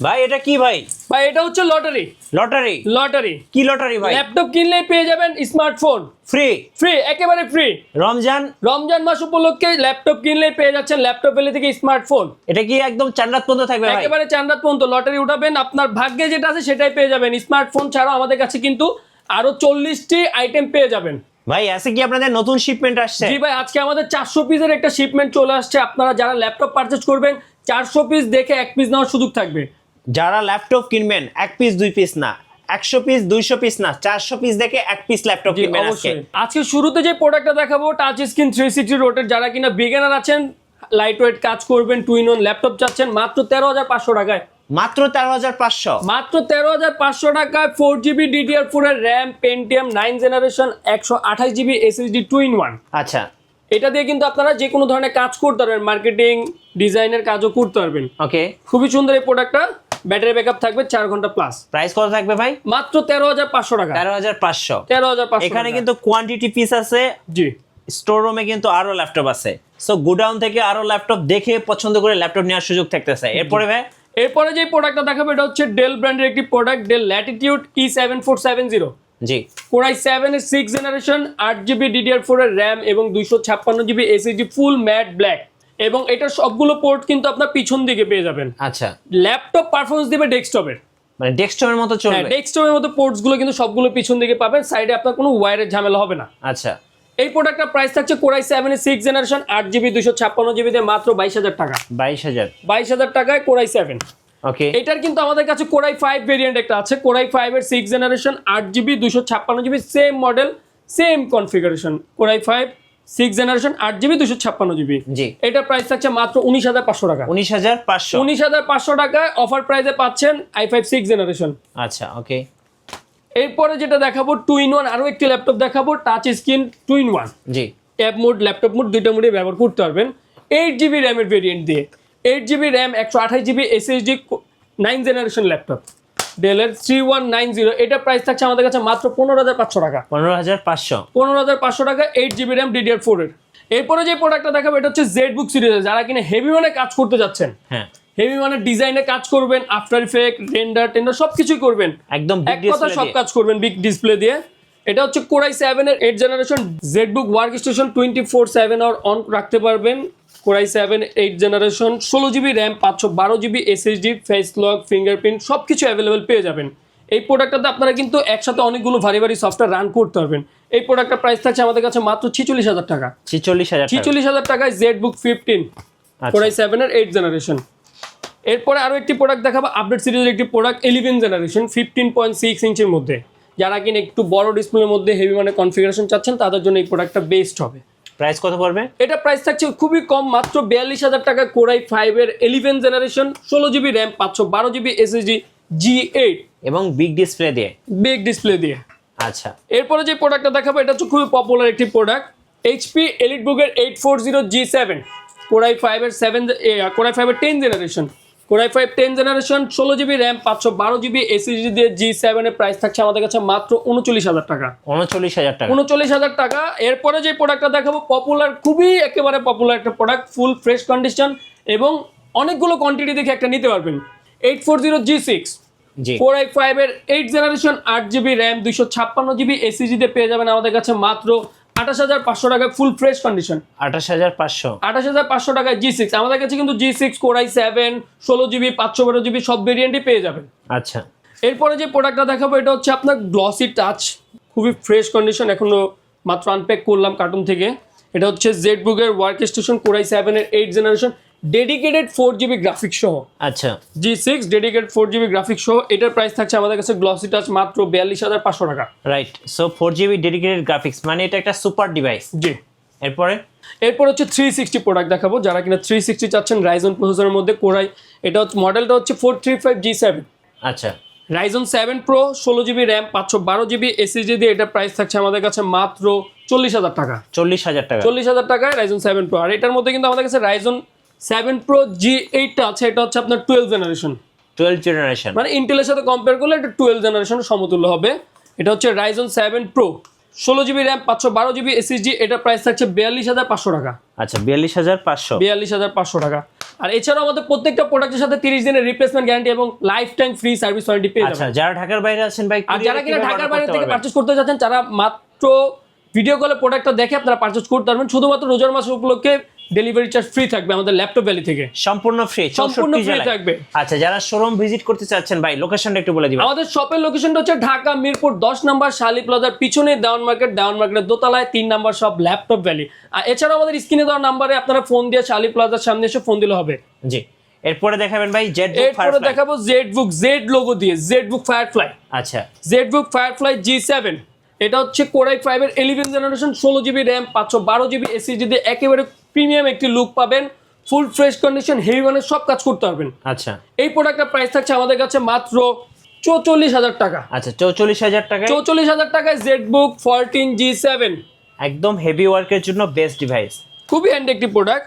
ভাই এটা কি ভাই? ভাই এটা হচ্ছে লটারি। লটারি? লটারি কি লটারি ভাই? ল্যাপটপ কিনলেই পেয়ে যাবেন স্মার্টফোন ফ্রি? ফ্রি, একেবারে ফ্রি। রমজান রমজান মাস উপলক্ষে ল্যাপটপ কিনলেই পেয়ে যাচ্ছেন ল্যাপটপ ভ্যালি থেকে স্মার্টফোন। এটা কি একদম চান্দাত পর্যন্ত থাকবে ভাই? একেবারে চান্দাত পর্যন্ত লটারি উঠাবেন, আপনার ভাগ্যে যেটা আছে সেটাই পেয়ে যাবেন। স্মার্টফোন ছাড়াও আমাদের কাছে কিন্তু আরো 40টি আইটেম পেয়ে যাবেন। ভাই আছে কি আপনাদের নতুন শিপমেন্ট আসছে? জি ভাই, আজকে আমাদের 400 পিসের একটা শিপমেন্ট চলে আসছে। আপনারা যারা ল্যাপটপ পারচেজ করবেন 400 পিস দেখে এক পিস নেওয়ার সুযোগ থাকবে। যারা ল্যাপটপ কিনবেন এক পিস দুই পিস না, 100 পিস 200 পিস না, 400 পিস দেখে এক পিস ল্যাপটপ জি কিনবেন আজকে। অবশ্যই। আজকে শুরুতে যে প্রোডাক্টটা দেখাবো টাচ স্ক্রিন 360 রোটের, যারা কিনা বিগিনার আছেন, লাইট ওয়েট কাজ করবেন, টু ইন ওয়ান ল্যাপটপ চাচ্ছেন মাত্র 13,500 টাকায়। মাত্র 13,500? মাত্র 13,500 টাকায় 4GB DDR4 এর RAM, Pentium 9 generation, 128GB SSD two in one. আচ্ছা, এটা দিয়ে কিন্তু আপনারা যে কোনো ধরনের কাজ করতে পারবেন, মার্কেটিং ডিজাইনের কাজও করতে পারবেন। ওকে। খুবই সুন্দর এই প্রোডাক্টটা, ব্যাটারি ব্যাকআপ থাকবে 4 ঘন্টা প্লাস। প্রাইস কত থাকবে ভাই? মাত্র 13,500 টাকা। 13,500? 13,500 এখানে কিন্তু কোয়ান্টিটি পিস আছে। জি, স্টোর রুমে কিন্তু আরো ল্যাপটপ আছে, সো গোডাউন থেকে আরো ল্যাপটপ দেখে পছন্দ করে ল্যাপটপ নেওয়ার সুযোগ থাকতেছে। এরপরে ভাই এরপরে যে প্রোডাক্টটা দেখাবো এটা হচ্ছে ডেল ব্র্যান্ডের একটি প্রোডাক্ট, ডেল ল্যাটিটিউড E7470। জি, Core i7 এর 6 জেনারেশন, 8GB DDR4 এর র্যাম এবং 256GB SSD ফুল ম্যাট ব্ল্যাক, এবং এটার সবগুলো পোর্ট কিন্তু আপনার পিছন দিকে পেয়ে যাবেন। আচ্ছা, ল্যাপটপ পারফরম্যান্স দিবে ডেস্কটপের, মানে ডেস্কটপের মতো হ্যাঁ চলবে? ডেস্কটপের মতো পোর্টস গুলো কিন্তু সবগুলো পিছন দিকে পাবেন, সাইডে আপনার কোনো ওয়্যারের ঝামেলা হবে না। আচ্ছা, এই প্রোডাক্টটার প্রাইস থাকছে Core i7 এর 6 জেনারেশন, 8GB 256GB দিয়ে মাত্র 22,000 টাকা। 22,000? 22,000 টাকায় Core i7। ওকে। এটার কিন্তু আমাদের কাছে Core i5 ভেরিয়েন্ট একটা আছে, Core i5 এর 6 generation, 8GB 256GB, same model same configuration. Core i5 6 generation, 8GB 256GB। জি। এটার প্রাইস থাকছে মাত্র 19,500 টাকা। 19,500? 19,500 টাকায় অফার প্রাইসে পাচ্ছেন i5 6 জেনারেশন। আচ্ছা, ওকে। এরপরে যেটা দেখাবো টু ইন ওয়ান, আরো একটি ল্যাপটপ দেখাবো, touch screen two in one. জি। ট্যাব মোড, ল্যাপটপ মোড দুইটা মোডে ব্যবহার করতে পারবেন। 8GB র্যামের ভেরিয়েন্ট দিয়ে, 8GB RAM, 128GB SSD 9 generation laptop, ডেলের 3190। এটা প্রাইস থাকছে আমাদের কাছে মাত্র 15,500 টাকা। 15,500? 15,500 টাকা 8GB র্যাম DDR4 এর। এরপরে যে প্রোডাক্টটা দেখাবো এটা হচ্ছে জেডবুক সিরিজের, যারা কিনা হেভি মানে কাজ করতে যাচ্ছেন, হ্যাঁ, হেভি মানে ডিজাইনে কাজ করবেন, আফটার ইফেক্ট, রেন্ডার টেন্ডার সবকিছুই করবেন, একদম এক কথা সব কাজ করবেন বিগ ডিসপ্লে দিয়ে। এটা হচ্ছে Core i7 এর 8 generation, ZBook work station 24/7 hour on রাখতে পারবেন। Core i7 8 generation, 16GB RAM, 512GB SSD, face lock, fingerprint সবকিছু অ্যাভেলেবেল পেয়ে যাবেন। এই প্রোডাক্টটাতে আপনারা কিন্তু একসাথে অনেকগুলো ভারী ভারী সফটওয়্যার রান করতে পারবেন। এই প্রোডাক্টটার প্রাইস থাকছে আমাদের কাছে মাত্র 46,000 টাকা। 46,000? 46,000 টাকায় জেডবুক 15 Core i7 এর 8 জেনারেশন। এরপরে আরো একটি প্রোডাক্ট দেখাবো, আপডেট সিরিজের একটি প্রোডাক্ট 11 জেনারেশন, 15.6 ইঞ্চির মধ্যে। যারা কিনা একটু বড় ডিসপ্লের মধ্যে হেভি মানে কনফিগারেশন চাচ্ছেন তাদের জন্য এই প্রোডাক্টটা বেস্ট হবে। প্রাইস কত পড়বে? এটা প্রাইস থাকছে খুবই কম, মাত্র 42,000 টাকা। Core i5 এর 11 generation, 16GB RAM, 512GB SSD, G8 এবং বিগ ডিসপ্লে দিয়ে? বিগ ডিসপ্লে দিয়ে। আচ্ছা। এরপরে যে প্রোডাক্টটা দেখাবো এটা হচ্ছে খুবই পপুলার একটি প্রোডাক্ট, HP EliteBook এর 840G7, Core i5 এর 10 generation, Core i5 10 generation, 16GB RAM, 512GB SSD দিয়ে G7 এর প্রাইস থাকছে আমাদের কাছে মাত্র 39,000 টাকা। 39,000 টাকা? 39,000 টাকা। এরপরে যে প্রোডাক্টটা দেখাবো পপুলার, খুবই একেবারে পপুলার একটা প্রোডাক্ট, ফুল ফ্রেশ কন্ডিশন এবং অনেকগুলো কোয়ান্টিটি দেখে একটা নিতে পারবেন। 840G6, জি। Core i5 এর 8 generation, 8GB RAM, 256GB SSD তে পেয়ে যাবেন আমাদের কাছে মাত্র 28,500 টাকায় ফুল ফ্রেশ কন্ডিশন। 28,500? 28,500 টাকায় G6। আমাদের কাছে কিন্তু G6, Core i7, 16GB, 512GB সব ভেরিয়েন্টই পেয়ে যাবেন। আচ্ছা। এরপরে যে প্রোডাক্টটা দেখাবো এটা হচ্ছে আপনার গ্লসি টাচ, খুবই ফ্রেশ কন্ডিশন, এখনো মাত্র আনপ্যাক করলাম কার্টুন থেকে। এটা হচ্ছে জেডবুক এর ওয়ার্ক স্টেশন, Core i7 এর 8 জেনারেশন, ডেডিকেটেড 4GB গ্রাফিক্স সহ। আচ্ছা। G6 ডেডিকেটেড 4GB গ্রাফিক্স সহ। এটার প্রাইস থাকছে আমাদের কাছে গ্লসি টাচ মাত্র 42,500 টাকা। Right, so 4GB dedicated graphics মানে এটা একটা সুপার ডিভাইস। জি। এরপর হচ্ছে 360 প্রোডাক্ট দেখাবো, যারা কিনা 360 চাচ্ছেন রাইজন প্রসেসরের মধ্যে। এটা হচ্ছে মডেলটা হচ্ছে 435G7। আচ্ছা। Ryzen 7 Pro, 16GB RAM, 512GB SSD দিয়ে এটা প্রাইস থাকছে আমাদের কাছে মাত্র 40,000 টাকা। 40,000 টাকা? 40,000 টাকায় রাইজন 7 Pro। আর এটার মধ্যে কিন্তু আমাদের কাছে রাইজন 7 Pro G8 টা আছে, এটা হচ্ছে আপনার 12 জেনারেশন। 12 জেনারেশন মানে ইন্টেলের সাথে কম্পেয়ার করলে এটা 12 জেনারেশনের সমতুল্য হবে। এটা হচ্ছে Ryzen 7 Pro, 16GB RAM, 512GB SSD, এটা প্রাইস থাকছে 42,500 টাকা। আচ্ছা, 42,500? 42,500 টাকা। আর এছাড়াও আমাদের প্রত্যেকটা প্রোডাক্টের সাথে 30 দিনের রিপ্লেসমেন্ট গ্যারান্টি এবং life time free service warranty পেয়ে আচ্ছা যাবেন। যারা ঢাকার বাইরে আছেন ভাই, আর যারা কিনা কিভাবে ঢাকার order বাইরে করতে থেকে পারবেন? পারচেজ করতে যাচ্ছেন, তারা মাত্র ভিডিও কলে প্রোডাক্টটা দেখে আপনারা পারচেজ করতে পারবেন। শুধুমাত্র রোজার মাস উপলক্ষে ডেলিভারি চার্জ ফ্রি থাকবে আমাদের ল্যাপটপ ভ্যালি থেকে, সম্পূর্ণ ফ্রি, সম্পূর্ণ 64 ফ্রি জেলায় থাকবে। আচ্ছা যারা শোরুম ভিজিট করতে চাচ্ছেন ভাই, লোকেশনটা একটু বলে দিবেন। আমাদের শপের লোকেশনটা হচ্ছে ঢাকা মিরপুর 10 নম্বর শালি প্লাজার পিছনে দেওয়ান মার্কেটের দোতলায় 3 নম্বর শপ ল্যাপটপ ভ্যালি। আর এছাড়াও আমাদের স্ক্রিনে দেওয়া নাম্বারে আপনারা ফোন দিয়ে শালি প্লাজার সামনে এসে ফোন দিলে হবে। জি, এরপরে দেখাবেন ভাই জেটবুক এরপরে ফায়ারফ্লাই। দেখাবো জেটবুক, জেড লোগো দিয়ে জেটবুক ফায়ারফ্লাই। আচ্ছা জেটবুক ফায়ারফ্লাই G7, এটা হচ্ছে কোরাই 5 এর 11 generation, 16 GB RAM, 512 GB SSD দিয়ে একেবারে প্রিমিয়াম একটি লুক পাবেন। ফুল ফ্রেশ কন্ডিশন, হেভি ওয়ানের সব কাজ করতে পারবেন। আচ্ছা এই প্রোডাক্টের প্রাইস থাকছে আমাদের কাছে মাত্র 44,000 টাকা। আচ্ছা 44,000 টাকায় 44,000 টাকায় জেটবুক 14 G7, একদম হেভি ওয়ার্কের জন্য বেস্ট ডিভাইস। খুবই হ্যান্ডি একটি প্রোডাক্ট।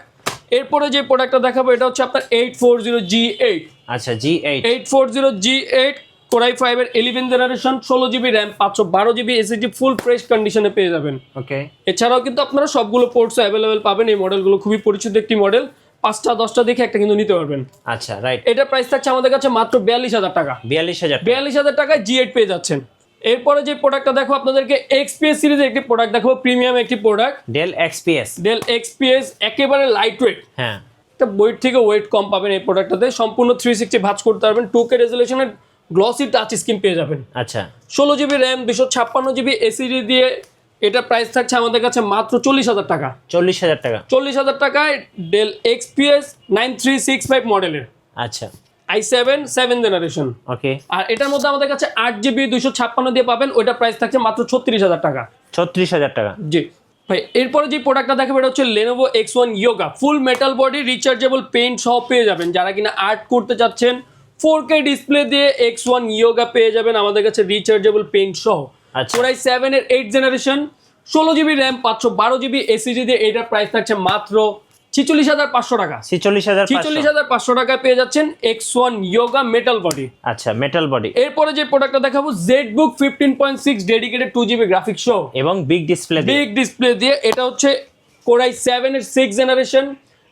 এরপরে যে প্রোডাক্টটা দেখাবো এটা হচ্ছে আপনার 840G8, আচ্ছা G8 840G8 কোরাই 5 এর 11 generation, 16 GB RAM, 512 GB SSD, full fresh কন্ডিশনে পেয়ে যাবেন। ওকে এছাড়াও কিন্তু আপনারা সবগুলো পোর্টস অ্যাভেলেবেল পাবেন। এই মডেলগুলো খুবই পরিচিত একটি মডেল, 5টা 10টা দেখে একটা কিন্তু নিতে পারবেন। আচ্ছা রাইট, এটা প্রাইস থাকছে আমাদের কাছে মাত্র 42,000 টাকা। 42,000 42,000 টাকায় G8 পেয়ে যাচ্ছেন। এরপরে যে প্রোডাক্টটা দেখো আপনাদেরকে XPS সিরিজের একটি প্রোডাক্ট দেখো, প্রিমিয়াম একটি product Dell XPS। Dell XPS, একেবারে লাইট ওয়েট, হ্যাঁ একটা বইয়ের থেকে ওয়েট কম পাবেন এই প্রোডাক্টটাতে। সম্পূর্ণ 360 ভাঁজ করতে পারবেন, 2K রেজোলিউশনের গ্লসি টাচ স্ক্রিন পেয়ে যাবেন। আচ্ছা 16 জিবি র্যাম, 256 জিবি এসএসডি দিয়ে এটা প্রাইস থাকছে আমাদের কাছে মাত্র 40,000 টাকা। 40,000 টাকা। 40,000 টাকায় ডেল XPS 9365 মডেলের আচ্ছা i7 7 জেনারেশন। ওকে, আর এটার মধ্যে আমাদের কাছে 8 জিবি 256 দিয়ে পাবেন, ওইটা প্রাইস থাকছে মাত্র 36,000 টাকা। 36,000 টাকা। জি ভাই, এরপরে যে প্রোডাক্টটা দেখাবো এটা হচ্ছে Lenovo X1 Yoga, ফুল মেটাল বডি, রিচার্জেবল পেইন্ট সহ পেয়ে যাবেন। যারা কিনা আর্ট করতে চাচ্ছেন 4K ডিসপ্লে দিয়ে X1 Yoga পেয়ে যাবেন আমাদের কাছে রিচার্জেবল পেইন্ট সহ। আচ্ছা। কোরাই 7 এর 8 generation, 16 GB RAM, 512 GB SSD দিয়ে এটার প্রাইস থাকছে মাত্র 46,500 টাকা। 46,500 টাকায় পেয়ে যাচ্ছেন X1 Yoga মেটাল বডি। আচ্ছা মেটাল বডি। এরপরে যে প্রোডাক্টটা দেখাবো ZBook 15.6 ডেডিকেটেড 2GB গ্রাফিক্স সহ এবং বিগ ডিসপ্লে দিয়ে এটা হচ্ছে কোরাই 7 এর 6 generation,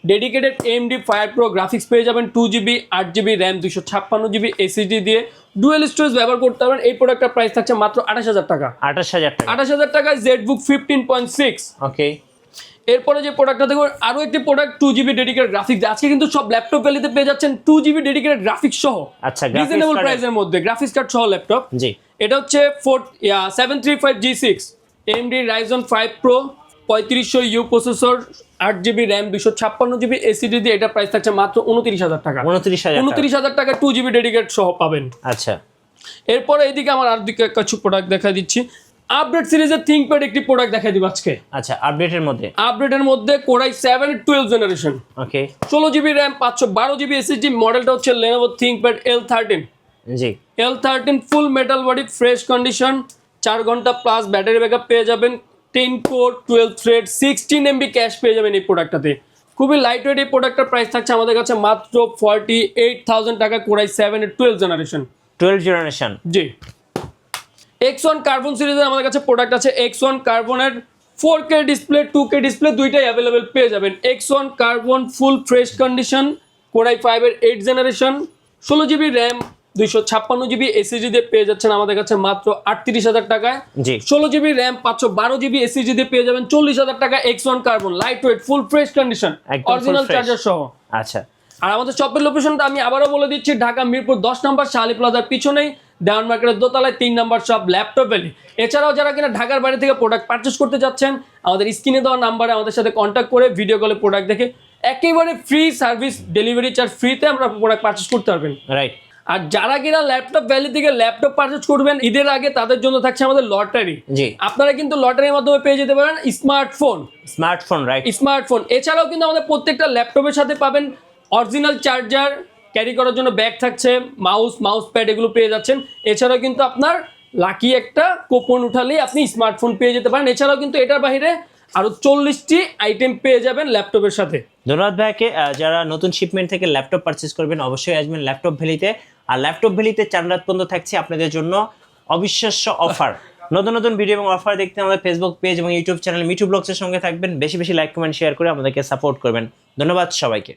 dedicated AMD Fire Pro graphics পেয়ে যাবেন, 2GB 8GB RAM, 256GB SSD দিয়ে ডুয়াল স্টোরেজ ব্যবহার করতে পারবেন। এই প্রোডাক্টটার প্রাইস থাকছে মাত্র 28,000 টাকা। 28,000 টাকা। 28,000 টাকায় ZBook 15.6। ওকে, এরপরে যে প্রোডাক্টটা দেখো আরো একটি প্রোডাক্ট 2GB ডেডিকেটেড গ্রাফিক্স। আজকে কিন্তু সব ল্যাপটপ ভ্যালিতে পেয়ে যাচ্ছেন 2GB ডেডিকেটেড গ্রাফিক্স সহ। আচ্ছা রিজনেবল প্রাইসের মধ্যে গ্রাফিক্স কার্ড সহ ল্যাপটপ। জি, এটা হচ্ছে 735G6 AMD Ryzen 5 Pro 3500U processor, 8GB RAM, 256GB SSD দিয়ে এটা প্রাইস থাকছে মাত্র 29,000 টাকা। 29,000 টাকা 2GB ডেডিকেটেড সহ পাবেন। আচ্ছা, এরপরে এইদিকে আমার আর দিকে কিছু প্রোডাক্ট দেখা দিচ্ছি। আপডেট সিরিজের থিংকপ্যাড একটি প্রোডাক্ট দেখাই দিব আজকে। আচ্ছা আপডেটের মধ্যে কোরাই 7 12 জেনারেশন, ওকে 16 জিবি র্যাম, 512GB এসএসডি, মডেলটা হচ্ছে Lenovo ThinkPad L13। জি L13 ফুল মেটাল বডি, ফ্রেশ কন্ডিশন, 4 ঘন্টা প্লাস ব্যাটারি ব্যাকআপ পেয়ে যাবেন, 10 কোর 12 থ্রেড, 16 MB ক্যাশ পেয়ে যাবেন এই প্রোডাক্টটাতে। খুবই লাইট ওয়েট এই প্রোডাক্টের প্রাইস থাকছে আমাদের কাছে মাত্র 48,000 টাকা। কোরাই 7 এর 12 জেনারেশন। জি, X1 কার্বন সিরিজের আমাদের কাছে প্রোডাক্ট আছে। X1 কার্বনের 4K ডিসপ্লে, 2K ডিসপ্লে দুইটাই অ্যাভেলেবেল পেয়ে যাবেন। X1 carbon full fresh condition, core i 5 এর 8 generation, 16 GB RAM, 256GB SSD দিয়ে পেয়ে যাচ্ছেন আমাদের কাছে মাত্র 38,000 টাকায়। জি 16 জিবি র্যাম, 512GB এসএসডি দিয়ে পেয়ে যাবেন 40,000 টাকা। X1 carbon light weight, full fresh condition, original charger সহ। আচ্ছা, আর আমাদের শপের লোকেশনটা আমি আবারও বলে দিচ্ছি, ঢাকা মিরপুর 10 নম্বর শালি প্লাজার পিছনেই দেওয়ান মার্কেটের দোতলায় 3 নম্বর শপ ল্যাপটপ ভ্যালি। এছাড়াও যারা কিনা ঢাকার বাইরে থেকে প্রোডাক্ট পারচেস করতে যাচ্ছেন, আমাদের স্ক্রিনে দেওয়া নাম্বারে আমাদের সাথে কন্ট্যাক্ট করে ভিডিও কলে প্রোডাক্ট দেখে একেবারে ফ্রি সার্ভিস, ডেলিভারি চার্জ ফ্রিতে আমরা প্রোডাক্ট পারচেস করতে পারবেন। রাইট। আর যারা কিনা ল্যাপটপ ভ্যালি থেকে ল্যাপটপ পারচেজ করবেন ঈদের আগে, তাদের জন্য থাকছে আমাদের লটারি। জি, আপনারা কিন্তু লটারির মাধ্যমে পেয়ে যেতে পারেন স্মার্টফোন। রাইট, স্মার্টফোন এছাড়াও কিন্তু আমাদের প্রত্যেকটা ল্যাপটপের সাথে পাবেন অরিজিনাল চার্জার, ক্যারি করার জন্য ব্যাগ থাকছে, মাউস প্যাড এগুলো পেয়ে যাচ্ছেন। এছাড়াও কিন্তু আপনার লাকি একটা কুপন উঠালেই আপনি স্মার্টফোন পেয়ে যেতে পারেন। এছাড়াও কিন্তু এটার বাইরে আরো 40টি আইটেম পেয়ে যাবেন ল্যাপটপের সাথে। ধন্যবাদ ভাইকে। যারা নতুন শিপমেন্ট থেকে ল্যাপটপ পারচেস করবেন অবশ্যই আসবেন ল্যাপটপ ভ্যালিতে। আর ল্যাপটপ ভ্যালিতে 4 রাত পর্যন্ত থাকছে আপনাদের জন্য অবিশ্বাস্য অফার। নতুন ভিডিও এবং অফার দেখতে আমাদের ফেসবুক পেজ এবং ইউটিউব চ্যানেল মিঠু ব্লগসের সঙ্গে থাকবেন। বেশি বেশি লাইক কমেন্ট শেয়ার করে আমাদেরকে সাপোর্ট করবেন। ধন্যবাদ সবাইকে।